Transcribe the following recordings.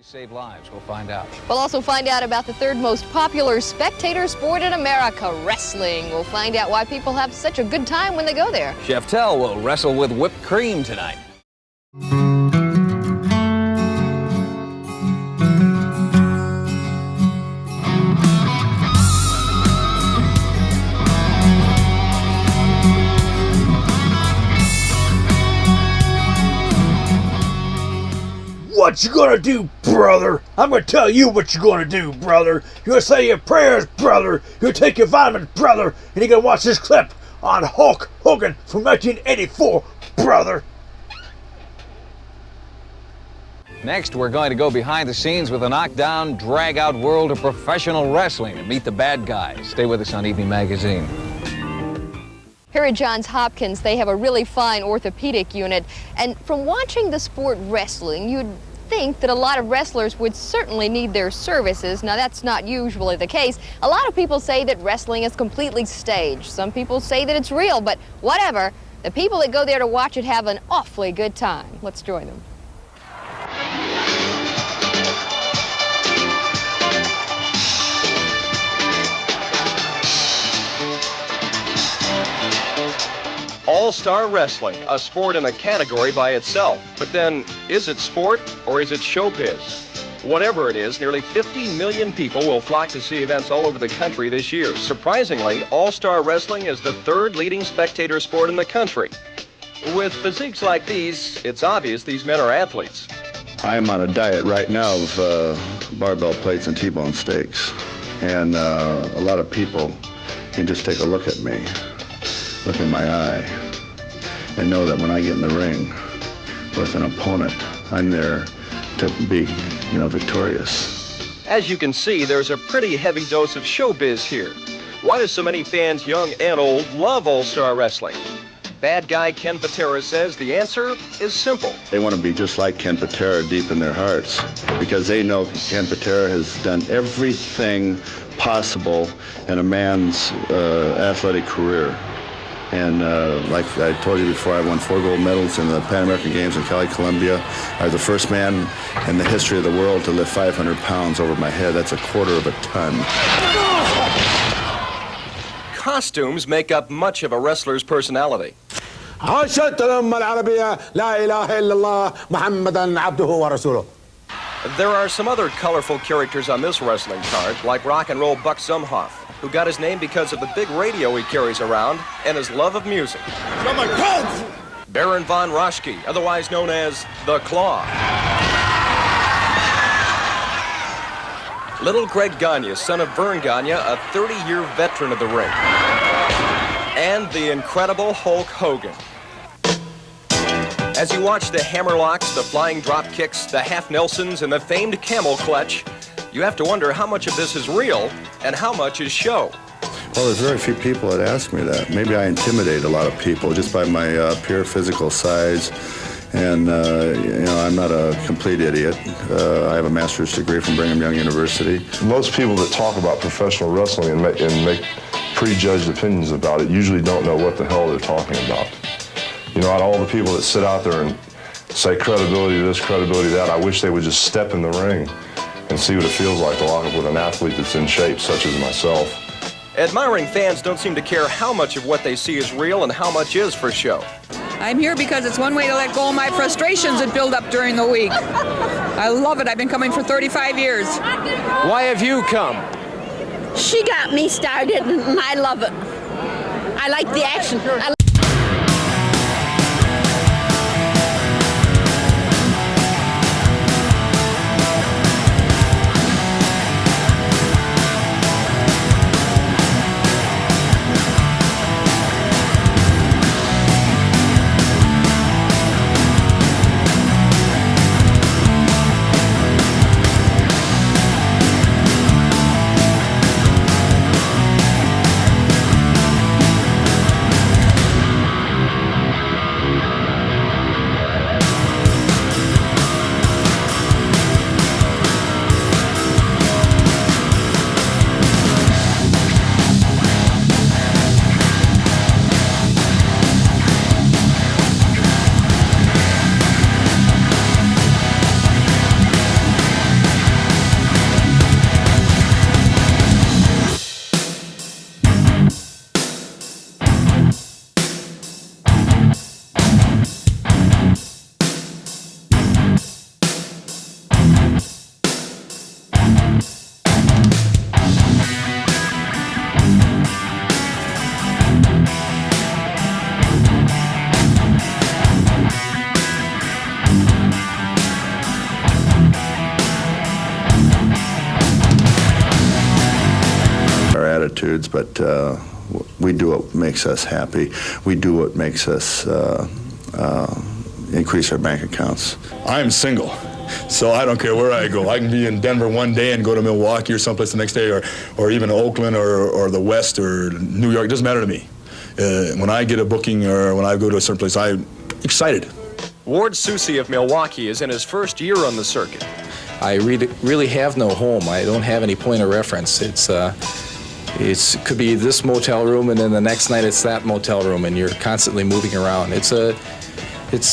Save lives. We'll find out. We'll also find out about the third most popular spectator sport in America, wrestling. We'll find out why people have such a good time when they go there. Chef Tell will wrestle with whipped cream tonight. What you gonna do, brother? I'm gonna tell you what you're gonna do, brother. You're gonna say your prayers, brother. You're gonna take your vitamins, brother. And you're gonna watch this clip on Hulk Hogan from 1984, brother. Next, we're going to go behind the scenes with a knockdown, drag-out world of professional wrestling and meet the bad guys. Stay with us on Evening Magazine. Here at Johns Hopkins, they have a really fine orthopedic unit. And from watching the sport wrestling, you'd think that a lot of wrestlers would certainly need their services. Now, that's not usually the case. A lot of people say that wrestling is completely staged. Some people say that it's real, but whatever. The people that go there to watch it have an awfully good time. Let's join them. All-Star Wrestling, a sport and a category by itself. But then, is it sport or is it showbiz? Whatever it is, nearly 50 million people will flock to see events all over the country this year. Surprisingly, All-Star Wrestling is the third leading spectator sport in the country. With physiques like these, it's obvious these men are athletes. I'm on a diet right now of barbell plates and T-bone steaks. And a lot of people can just take a look at me, look in my eye, and know that when I get in the ring with an opponent, I'm there to be, victorious. As you can see, there's a pretty heavy dose of showbiz here. Why do so many fans, young and old, love All-Star Wrestling? Bad guy Ken Patera says the answer is simple. They want to be just like Ken Patera deep in their hearts because they know Ken Patera has done everything possible in a man's athletic career. And like I told you before, I won 4 gold medals in the Pan American Games in Cali, Colombia. I was the first man in the history of the world to lift 500 pounds over my head. That's a quarter of a ton. Costumes make up much of a wrestler's personality. There are some other colorful characters on this wrestling card, like rock and roll Buck Zumhofe, who got his name because of the big radio he carries around and his love of music. Baron von Raschke, otherwise known as the Claw. Little Greg Gagne, son of Vern Gagne, a 30-year veteran of the ring. And the incredible Hulk Hogan. As you watch the hammerlocks, the flying drop kicks, the half Nelsons, and the famed camel clutch, you have to wonder how much of this is real and how much is show. Well, there's very few people that ask me that. Maybe I intimidate a lot of people just by my pure physical size. And, I'm not a complete idiot. I have a master's degree from Brigham Young University. Most people that talk about professional wrestling and make prejudged opinions about it usually don't know what the hell they're talking about. Out of all the people that sit out there and say credibility this, credibility that, I wish they would just step in the ring and see what it feels like to lock up with an athlete that's in shape, such as myself. Admiring fans don't seem to care how much of what they see is real and how much is for show. I'm here because it's one way to let go of my frustrations that build up during the week. I love it. I've been coming for 35 years. Why have you come? She got me started, and I love it. I like the action. attitudes, but we do what makes us happy. We do what makes us increase our bank accounts. I'm single, so I don't care where I go. I can be in Denver one day and go to Milwaukee or someplace the next day, or even Oakland or the West or New York. It doesn't matter to me. When I get a booking or when I go to a certain place, I'm excited. Ward Susie of Milwaukee is in his first year on the circuit. I really have no home. I don't have any point of reference. It could be this motel room, and then the next night it's that motel room, and you're constantly moving around. It's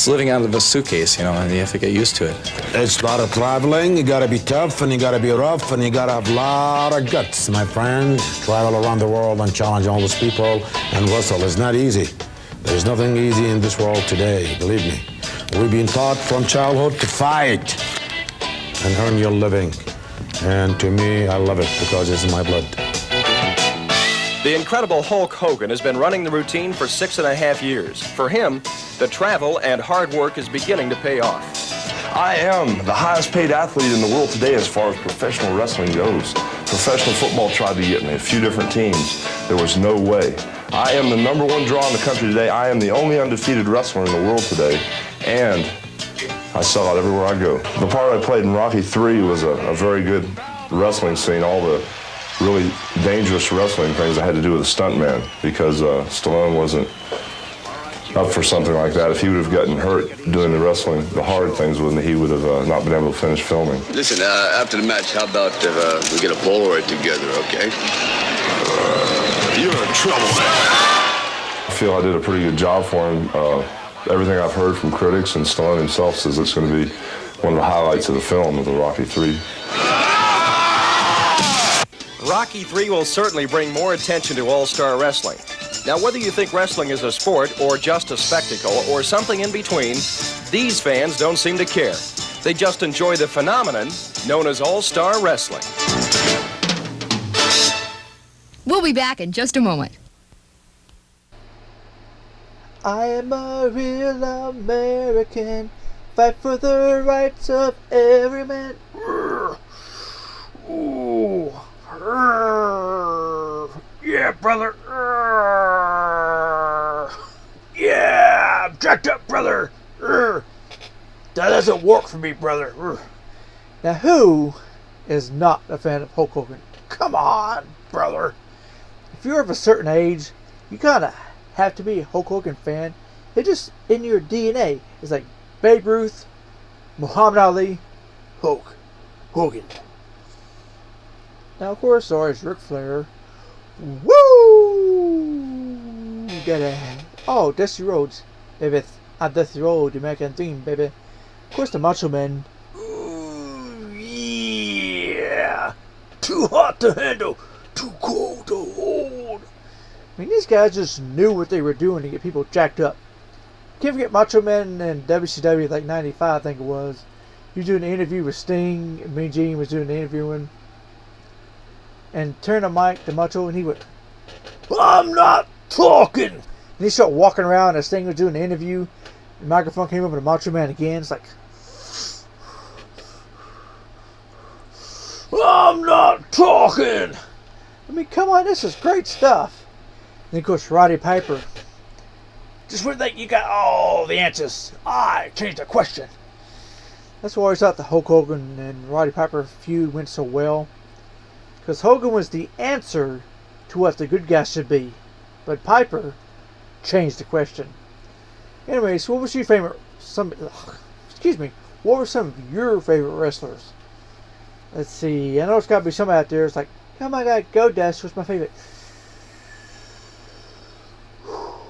living out of a suitcase, you know, and you have to get used to it. It's a lot of traveling. You gotta be tough, and you gotta be rough, and you gotta have a lot of guts, my friend. Travel around the world and challenge all those people and wrestle. It's not easy. There's nothing easy in this world today, believe me. We've been taught from childhood to fight and earn your living. And to me, I love it because it's in my blood. The incredible Hulk Hogan has been running the routine for 6.5 years. For him, the travel and hard work is beginning to pay off. I am the highest paid athlete in the world today as far as professional wrestling goes. Professional football tried to get me, a few different teams. There was no way. I am the #1 draw in the country today. I am the only undefeated wrestler in the world today. And I sell out everywhere I go. The part I played in Rocky III was a very good wrestling scene. All the really dangerous wrestling things I had to do with a stuntman because Stallone wasn't up for something like that. If he would have gotten hurt doing the wrestling, the hard things with me, he would have not been able to finish filming. Listen, after the match, how about we get a Polaroid together, okay? You're in trouble. I feel I did a pretty good job for him. Everything I've heard from critics and Stallone himself says it's going to be one of the highlights of the film of the Rocky III. Rocky III will certainly bring more attention to all-star wrestling. Now, whether you think wrestling is a sport or just a spectacle or something in between, these fans don't seem to care. They just enjoy the phenomenon known as all-star wrestling. We'll be back in just a moment. I am a real American, fight for the rights of every man. Ooh. Yeah, brother. Yeah, I'm jacked up, brother. That doesn't work for me, brother. Now, who is not a fan of Hulk Hogan? Come on, brother. If you're of a certain age, you kind of have to be a Hulk Hogan fan. It's just in your DNA. It's like Babe Ruth, Muhammad Ali, Hulk Hogan. Now, of course, so is Ric Flair. Woo! You gotta. Oh, Dusty Rhodes, baby. I'm Dusty Rhodes, the American Dream, baby. Of course, the Macho Man. Ooh, yeah! Too hot to handle, too cold to hold. I mean, these guys just knew what they were doing to get people jacked up. Can't forget Macho Man in WCW, like '95, I think it was. He was doing an interview with Sting, and Mean Gene was doing the interviewing. And turned the mic to Macho, and he went, "I'm not talking!" And he started walking around as Sting was doing the interview. The microphone came over to Macho Man again. It's like, "I'm not talking!" I mean, come on, this is great stuff. And of course, Roddy Piper. Just when you got all the answers, I changed the question. That's why I always thought the Hulk Hogan and Roddy Piper feud went so well. Because Hogan was the answer to what the good guy should be. But Piper changed the question. Anyways, what was your favorite... What were some of your favorite wrestlers? Let's see. I know it's got to be some out there. It's like, oh my God, Goldust was my favorite. Of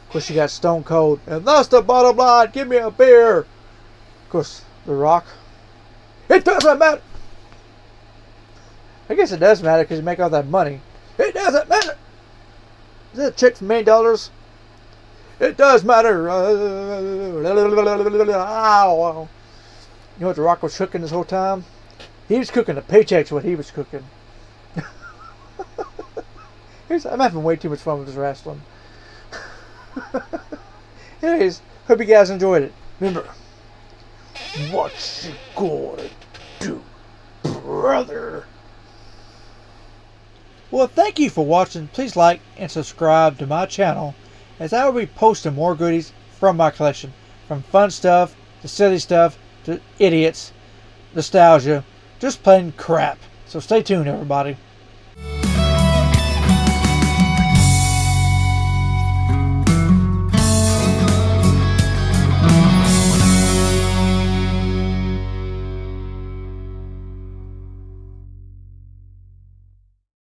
course, you got Stone Cold. And that's the bottom line. Give me a beer. Of course, The Rock. It doesn't matter. I guess it does matter because you make all that money. It doesn't matter. Is that a chick from $1 Million? It does matter. You know what The Rock was cooking this whole time? He was cooking the paychecks. What he was cooking. I'm having way too much fun with this wrestling. Anyways, hope you guys enjoyed it. Remember, what you gonna do, brother? Well, thank you for watching. Please like and subscribe to my channel, as I will be posting more goodies from my collection. From fun stuff, to silly stuff, to idiots, nostalgia, just plain crap. So stay tuned, everybody.